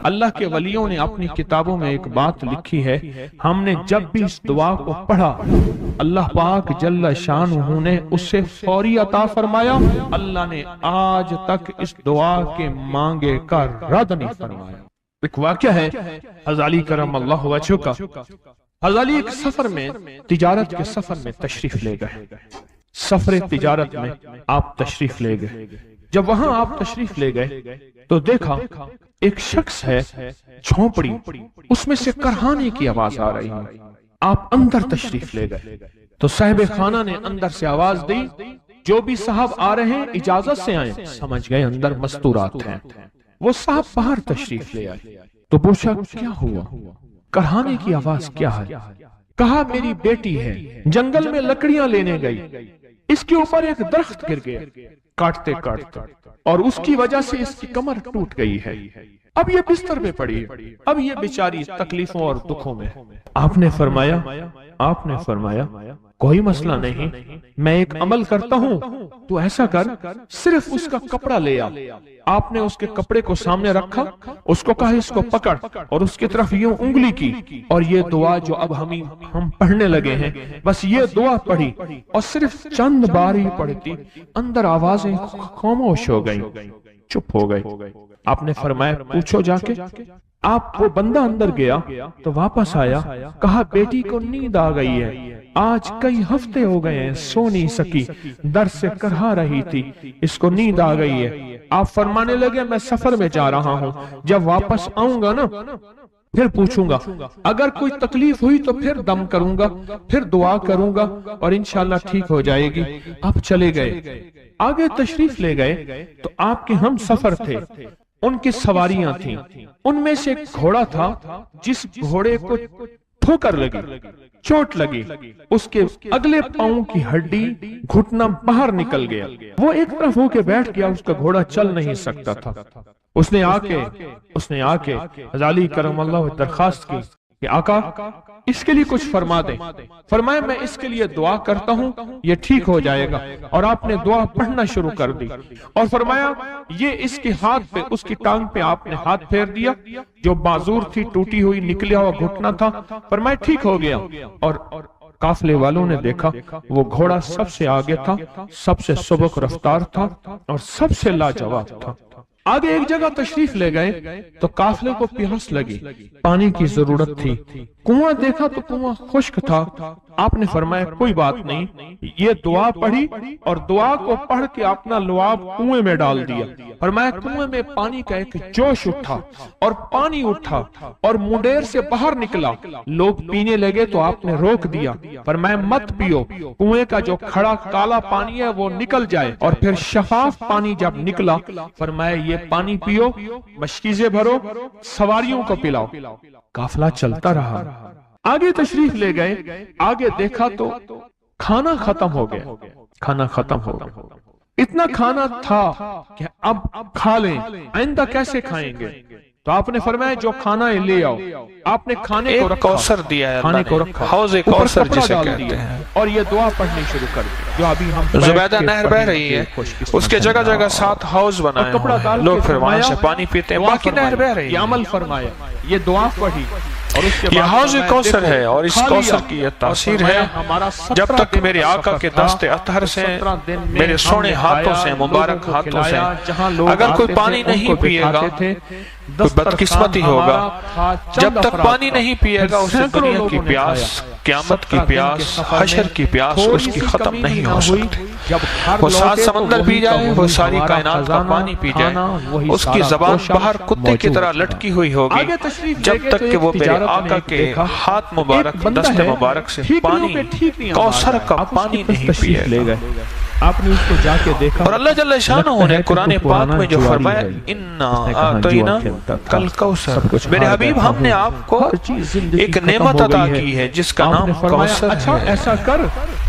اللہ کے ولیوں نے اپنی کتابوں میں ایک بات لکھی ہے، ہم نے جب بھی اس دعا کو پڑھا اللہ پاک جل شانہ نے اسے فوری عطا فرمایا، اللہ نے آج تک اس دعا کے مانگے کا رد نہیں فرمایا۔ ایک واقعہ ہے حضرت علی کرم اللہ وجہہ کا۔ حضرت علی ایک سفر میں، تجارت کے سفر میں تشریف لے گئے، سفر تجارت میں آپ تشریف لے گئے۔ جب وہاں آپ تشریف لے گئے تو دیکھا ایک شخص ہے جھونپڑی، اس میں سے کرہانے کی آواز آ رہی ہے۔ آپ اندر تشریف لے گئے تو صاحب خانہ نے اندر سے آواز دی، جو بھی صاحب آ رہے ہیں اجازت سے آئیں۔ سمجھ گئے اندر مستورات ہیں۔ وہ صاحب باہر تشریف لے آئے تو پوچھا کیا ہوا، کرہانے کی آواز کیا ہے؟ کہا میری بیٹی ہے، جنگل میں لکڑیاں لینے گئی، اس کے اوپر ایک درخت گر گیا کاٹتے کاٹتے، اور اس کی وجہ سے اس کی کمر ٹوٹ گئی ہے، اب یہ بستر میں پڑی ہے، اب یہ بیچاری تکلیفوں اور دکھوں میں۔ آپ نے فرمایا کوئی مسئلہ نہیں، میں ایک عمل کرتا ہوں، تو ایسا کر صرف اس کا کپڑا لے آ۔ آپ نے اس کے کپڑے کو سامنے رکھا، اس کو کہا اس کو پکڑ، اور اس کی طرف یوں انگلی کی، اور یہ دعا جو اب ہم پڑھنے لگے ہیں، بس یہ دعا پڑھی، اور صرف چند بار ہی پڑھتی اندر آوازیں خاموش ہو گئیں، چپ ہو گئے۔ آپ نے فرمایا پوچھو جا کے۔ آپ وہ بندہ اندر گیا تو واپس آیا، کہا بیٹی کو نیند آ گئی ہے، آج کئی ہفتے ہو گئے ہیں سو نہیں سکی، درد سے کرہا رہی تھی، اس کو نیند آ گئی ہے۔ آپ فرمانے لگے میں سفر میں جا رہا ہوں، جب واپس آؤں گا نا پھر پوچھوں گا، اگر کوئی تکلیف ہوئی تو پھر دم کروں گا، پھر دعا کروں گا، اور انشاءاللہ ٹھیک ہو جائے گی۔ آپ چلے گئے، آگے تشریف لے گئے تو آپ کے ہم سفر تھے، ان کی سواریاں تھیں، ان میں سے ایک گھوڑا تھا جس گھوڑے کو ٹھوکر لگی، چوٹ لگی، اس کے اگلے پاؤں کی ہڈی گھٹنا باہر نکل گیا، وہ ایک طرف ہو کے بیٹھ گیا، اس کا گھوڑا چل نہیں سکتا تھا۔ اس نے آ کے حضرت علی کرم اللہ درخواست کی کہ آقا اس کے لیے کچھ فرما دیں۔ فرمایا میں اس کے لیے دعا کرتا ہوں، یہ ٹھیک ہو جائے گا، اور آپ نے دعا پڑھنا شروع کر دی، اور فرمایا یہ اس کے ہاتھ پہ، اس کی ٹانگ پہ آپ نے ہاتھ پھیر دیا، جو معذور تھی ٹوٹی ہوئی نکلیا ہوا گھٹنا تھا، فرمایا ٹھیک ہو گیا۔ اور قافلے والوں نے دیکھا وہ گھوڑا سب سے آگے تھا، سب سے سبک رفتار تھا، اور سب سے لاجواب تھا۔ آگے ایک جگہ تشریف لے گئے تو قافلے کو پیاس لگی، پانی کی ضرورت تھی، کنواں دیکھا تو کنواں خشک تھا۔ آپ نے فرمایا کوئی بات نہیں، یہ دعا پڑھی اور دعا کو پڑھ کے اپنا لعاب کنویں میں ڈال دیا۔ فرمایا کنویں میں پانی کا ایک جوش اٹھا اور پانی اٹھا اور منڈیر سے باہر نکلا، لوگ پینے لگے تو آپ نے روک دیا، فرمایا مت پیو، کنویں کا جو کھڑا کالا پانی ہے وہ نکل جائے، اور پھر شفاف پانی جب نکلا فرمایا یہ پانی پیو، مشکیزیں بھرو، سواریوں کو پلاؤ۔ قافلہ چلتا رہا، آگے تشریف لے گئے، آگے دیکھا تو کھانا ختم ہو گیا، اتنا کھانا تھا کہ اب کھا لیں، آئندہ کیسے کھائیں گے؟ تو آپ نے فرمایا جو کھانا ہے لے آؤ۔ آپ نے کھانے کو رکھا، کوثر دیا ہے، کھانے کو رکھا، حوض کوثر جسے کہتے ہیں، اور یہ دعا پڑھنی شروع کر دی جو ابھی ہم زبیدہ نہر بہ رہی ہے، اس کے جگہ جگہ 7 حوض بنائے ہیں، لوگ پھر وہاں سے پانی پیتے ہیں، باقی نہر بہ رہی ہے۔ یہ عمل فرمایا، یہ دعا پڑھی، اور اس کے یہ بعد حوض کوثر ہے، اور اس کوثر کی یہ تاثیر ہے جب تک میرے آقا کے دست اطہر سے، میرے سونے ہاتھوں سے، مبارک ہاتھوں سے اگر کوئی پانی نہیں پیے گا کوئی بدقسمتی ہوگا۔ جب تک پانی نہیں پیے گا اسے دنیا کی پیاس، قیامت کی پیاس، حشر کی پیاس اس کی ختم نہیں ہو سکتی۔ وہ 7 سمندر پی جائے، وہ ساری کائنات کا پانی پی جائے، اس کی زبان باہر کتے کی طرح لٹکی ہوئی ہوگی جب تک کہ وہ میرے آقا کے ہاتھ مبارک، دست مبارک سے پانی، کوثر کا پانی نہیں پیے گا۔ آپ نے اس کو جا کے دیکھا، اور اللہ جل شانہ نے قرآن پاک میں جو فرمایا اِنَّا أَعْطَيْنَا كَالْكَوْثَرَ، میرے حبیب ہم نے آپ کو ایک نعمت عطا کی ہے جس کا نام کوثر ہے۔ ایسا کر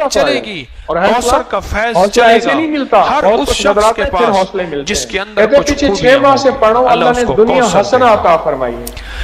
رحمت چلے گی، کوثر کا فیض حوصلہ ایسے نہیں چلے ملتا، گا ہر بہت اس کچھ شخص نظر کے آتا ہے پھر پاس حوصلے ملتے جس ہیں۔ کے اندر کہتے ہیں کچھ پیچھے خوبیاں 6 ماہ سے ہوں، پڑھو، اللہ اس نے کو دنیا کوثر حسنہ دے گا۔ عطا فرمائی ہے۔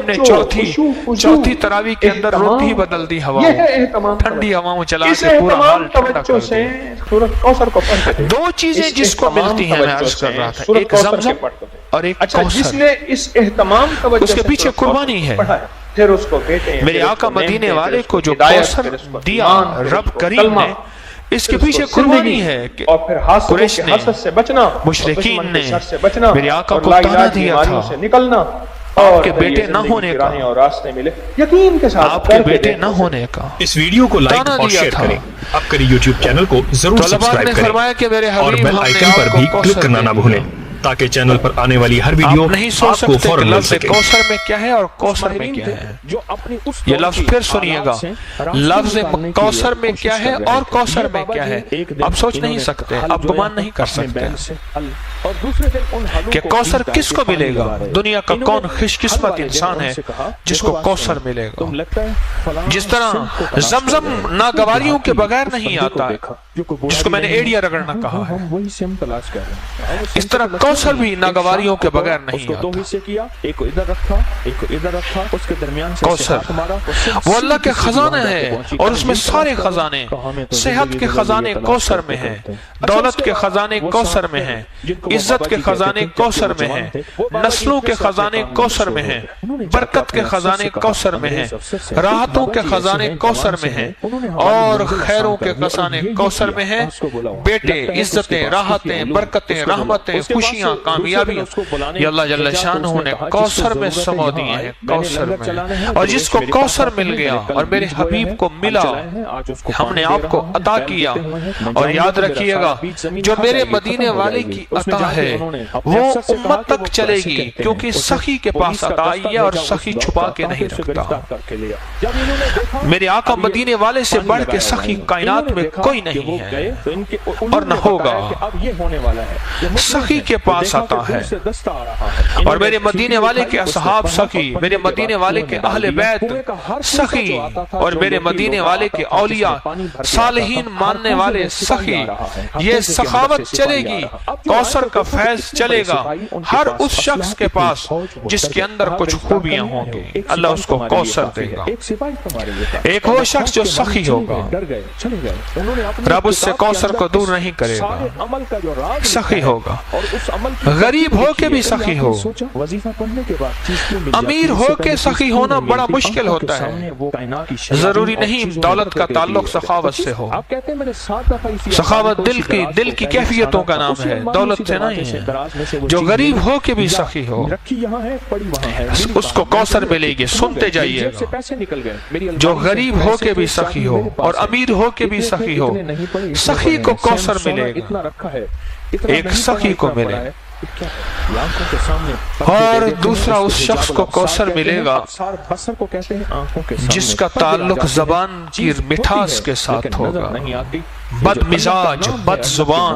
وسلم نے چوتھی تراویح کے اندر روٹی بدل دی ہواؤں، ٹھنڈی ہواؤں چلا کے پورا حال ٹھنڈا کر دیا۔ سورۃ کوثر کو پڑھتے تھے، دو چیزیں جس کو ملتی ہیں، میں عرض کر رہا تھا، ایک زمزم اور ایک اچھا جس کوثر۔ نے اس اہتمام توجہ اس کے پیچھے قربانی ہے۔ پھر اس کو بیٹے ہیں، میرے آقا مدینے والے کو جو کوثر دیا رب کریم نے، اس کے پیچھے قربانی ہے کہ اور پھر قریش نے، حسد سے بچنا، مشرکین دشمن نے کے شر سے بچنا، میرے آقا اور کو لا تانا علاج دیا بیماریوں تھا۔ سے نکلنا، آپ کے بیٹے نہ ہونے کا، اور راستے ملے یقین کے ساتھ آپ کے بیٹے نہ ہونے کا اس ویڈیو کو لائک تانا اور دیا شیئر تھا۔ کریں، اپنے یوٹیوب چینل کو ضرور طلباء سبسکرائب نے کریں فرمایا کہ میرے اور حبیب بیل ہم نے آئیکن پر آپ بھی کو کلک کوثر کرنا نہ دے بھولیں تاکہ چینل پر آنے والی ہر ویڈیو آپ نہیں سوچ آپ کو سکتے کہ فوراً مل لفظ سکے۔ کوثر میں کیا ہے اور کوثر میں کیا ہے۔ جو اپنی اس یہ لفظ پھر سنیے گا، لفظ کوثر میں کیا ہے اور کوثر میں کیا ہے۔ آپ سوچ نہیں سکتے، آپ گمان نہیں کر سکتے اور دوسرے دن ان حلوں کہ کو کوثر الٹا کس کو کے ملے گا۔ پانی بارے۔ دنیا کا انہوں کون نے خوش حل قسمت والے انسان دن ہے ان سے کہا، جس کو دیکھو کوثر بات ملے گا۔ تم لگتا ہے فلاں جس طرح سم کو تلاش زمزم کر رہے ہیں، ناگواریوں کے بغیر اس نہیں بندے کو آتا ہے، دیکھا، جو کوئی جس کو میں نے بولا بھی ایڑیا نہیں۔ رگڑنا کہا ہے۔ ہم وہی سم تلاش کر رہے ہیں۔ اس طرح کوثر بھی ناگواریوں کے بغیر اس نہیں کو دو آتا۔ حصے کیا، ایک کو ادھر رکھا، ایک کو ادھر رکھا، اس کے درمیان سے کوثر ہاتھ مارا، وہ اللہ کے خزانے ہیں اور اس میں سارے خزانے، صحت کے خزانے کوثر میں ہیں، دولت کے خزانے کوثر میں ہیں، عزت کے خزانے کوثر میں ہیں، نسلوں کے خزانے کوثر میں ہیں، برکت کے خزانے کوثر میں ہیں، راحتوں کے خزانے کوثر میں ہیں اور خیروں کے خزانے کوثر میں ہیں۔ بیٹے، عزتیں، راحتیں، برکتیں، رحمتیں، خوشیاں، کامیابیاں یہ اللہ جل شانہ نے کوثر میں سمو دیے ہیں، کوثر میں۔ اور جس کو کوثر مل گیا اور میرے حبیب کو ملا، ہم نے آپ کو عطا کیا۔ اور یاد رکھیے گا، جو میرے مدینے والے کی عطا ہے وہ امت تک چلے گی، کیونکہ سخی کے پاس عطا آئی ہے اور سخی چھپا کے نہیں رکھتا۔ میرے آقا مدینے والے سے بڑھ کے سخی کائنات میں کوئی نہیں ہے اور نہ ہوگا۔ سخی کے پاس عطا ہے اور میرے مدینے والے کے اصحاب سخی، میرے مدینے والے کے اہل بیت سخی اور میرے مدینے والے کے اولیاء صالحین ماننے والے سخی۔ یہ سخاوت چلے گی، کوثر کا فیض چلے گا ہر اس شخص کے پاس جس کے اندر کچھ خوبیاں ہوں گی، اللہ اس کو کوثر دے گا۔ ایک وہ شخص جو سخی ہوگا، رب اس سے کوثر کو دور نہیں کرے گا، سخی ہوگا۔ غریب ہو کے بھی سخی ہو، امیر ہو کے سخی ہونا بڑا مشکل ہوتا ہے۔ ضروری نہیں دولت کا تعلق سخاوت سے ہو، سخاوت دل کی کیفیتوں کا نام ہے، دولت سے نہیں ہے۔ جو غریب ہو کے بھی سخی ہو اس کو کوثر ملے گی، سنتے جائیے گا۔ جو غریب ہو کے بھی سخی ہو اور امیر ہو کے بھی سخی ہو، سخی کو کوثر ملے گا، ایک سخی کو ملے گا۔ اور دوسرا اس شخص کو کوثر ملے گا جس کا تعلق زبان کی مٹھاس کے ساتھ ہوگا، بد مزاج، بد زبان،